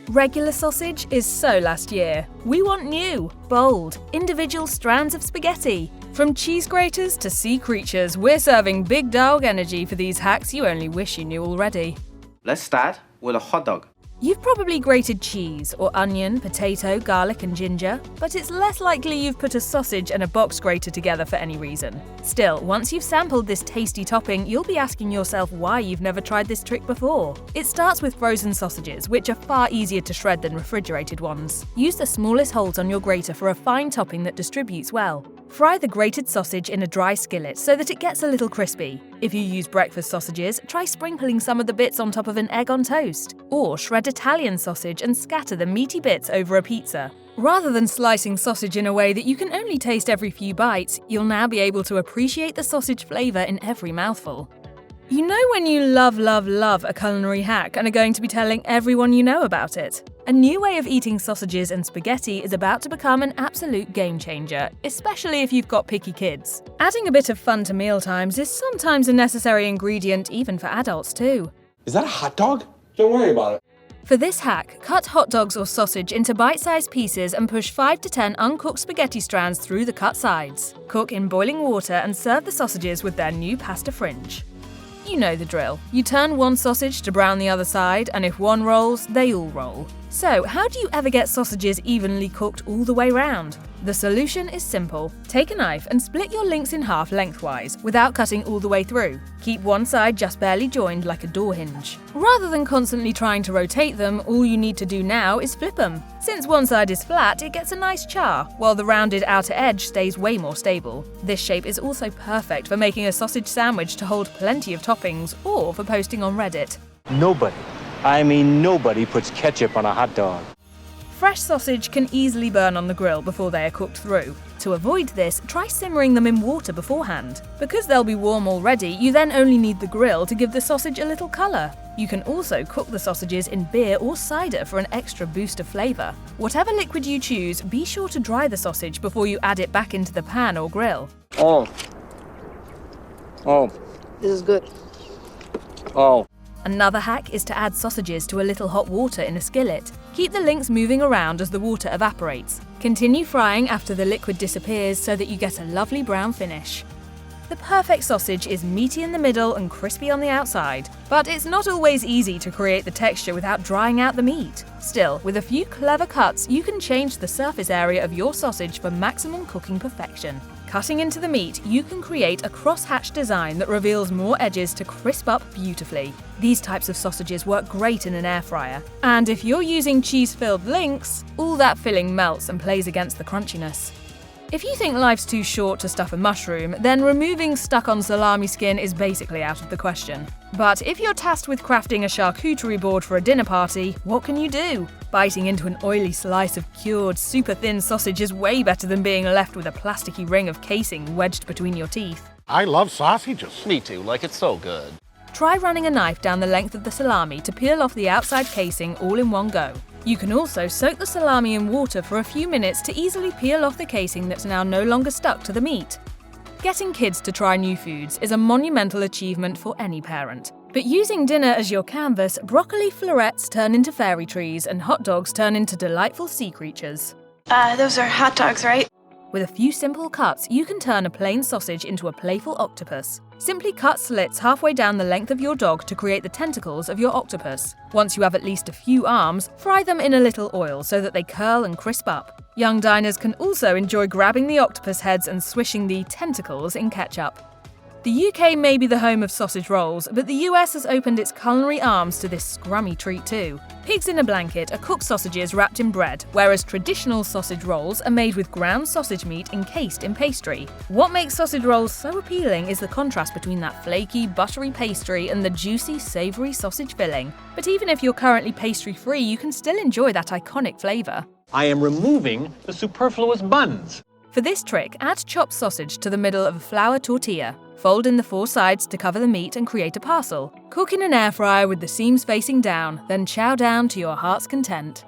Regular sausage is so last year. We want new, bold, individual strands of spaghetti. From cheese graters to sea creatures, we're serving big dog energy for these hacks you only wish you knew already. Let's start with a hot dog. You've probably grated cheese or onion, potato, garlic and ginger, but it's less likely you've put a sausage and a box grater together for any reason. Still, once you've sampled this tasty topping, you'll be asking yourself why you've never tried this trick before. It starts with frozen sausages, which are far easier to shred than refrigerated ones. Use the smallest holes on your grater for a fine topping that distributes well. Fry the grated sausage in a dry skillet so that it gets a little crispy. If you use breakfast sausages, try sprinkling some of the bits on top of an egg on toast. Or shred Italian sausage and scatter the meaty bits over a pizza. Rather than slicing sausage in a way that you can only taste every few bites, you'll now be able to appreciate the sausage flavour in every mouthful. You know when you love a culinary hack and are going to be telling everyone you know about it? A new way of eating sausages and spaghetti is about to become an absolute game changer, especially if you've got picky kids. Adding a bit of fun to mealtimes is sometimes a necessary ingredient even for adults too. Is that a hot dog? Don't worry about it. For this hack, cut hot dogs or sausage into bite-sized pieces and push 5 to 10 uncooked spaghetti strands through the cut sides. Cook in boiling water and serve the sausages with their new pasta fringe. You know the drill. You turn one sausage to brown the other side, and if one rolls, they all roll. So, how do you ever get sausages evenly cooked all the way round? The solution is simple. Take a knife and split your links in half lengthwise, without cutting all the way through. Keep one side just barely joined like a door hinge. Rather than constantly trying to rotate them, all you need to do now is flip them. Since one side is flat, it gets a nice char, while the rounded outer edge stays way more stable. This shape is also perfect for making a sausage sandwich to hold plenty of toppings, or for posting on Reddit. Nobody puts ketchup on a hot dog. Fresh sausage can easily burn on the grill before they are cooked through. To avoid this, try simmering them in water beforehand. Because they'll be warm already, you then only need the grill to give the sausage a little colour. You can also cook the sausages in beer or cider for an extra boost of flavour. Whatever liquid you choose, be sure to dry the sausage before you add it back into the pan or grill. Oh. This is good. Oh. Another hack is to add sausages to a little hot water in a skillet. Keep the links moving around as the water evaporates. Continue frying after the liquid disappears so that you get a lovely brown finish. The perfect sausage is meaty in the middle and crispy on the outside, but it's not always easy to create the texture without drying out the meat. Still, with a few clever cuts, you can change the surface area of your sausage for maximum cooking perfection. Cutting into the meat, you can create a cross-hatch design that reveals more edges to crisp up beautifully. These types of sausages work great in an air fryer. And if you're using cheese-filled links, all that filling melts and plays against the crunchiness. If you think life's too short to stuff a mushroom, then removing stuck-on salami skin is basically out of the question. But if you're tasked with crafting a charcuterie board for a dinner party, what can you do? Biting into an oily slice of cured, super-thin sausage is way better than being left with a plasticky ring of casing wedged between your teeth. I love sausages. Me too, like it's so good. Try running a knife down the length of the salami to peel off the outside casing all in one go. You can also soak the salami in water for a few minutes to easily peel off the casing that's now no longer stuck to the meat. Getting kids to try new foods is a monumental achievement for any parent. But using dinner as your canvas, broccoli florets turn into fairy trees and hot dogs turn into delightful sea creatures. Those are hot dogs, right? With a few simple cuts, you can turn a plain sausage into a playful octopus. Simply cut slits halfway down the length of your dog to create the tentacles of your octopus. Once you have at least a few arms, fry them in a little oil so that they curl and crisp up. Young diners can also enjoy grabbing the octopus heads and swishing the tentacles in ketchup. The UK may be the home of sausage rolls, but the US has opened its culinary arms to this scrummy treat too. Pigs in a blanket are cooked sausages wrapped in bread, whereas traditional sausage rolls are made with ground sausage meat encased in pastry. What makes sausage rolls so appealing is the contrast between that flaky, buttery pastry and the juicy, savoury sausage filling. But even if you're currently pastry-free, you can still enjoy that iconic flavour. I am removing the superfluous buns. For this trick, add chopped sausage to the middle of a flour tortilla. Fold in the 4 sides to cover the meat and create a parcel. Cook in an air fryer with the seams facing down, then chow down to your heart's content.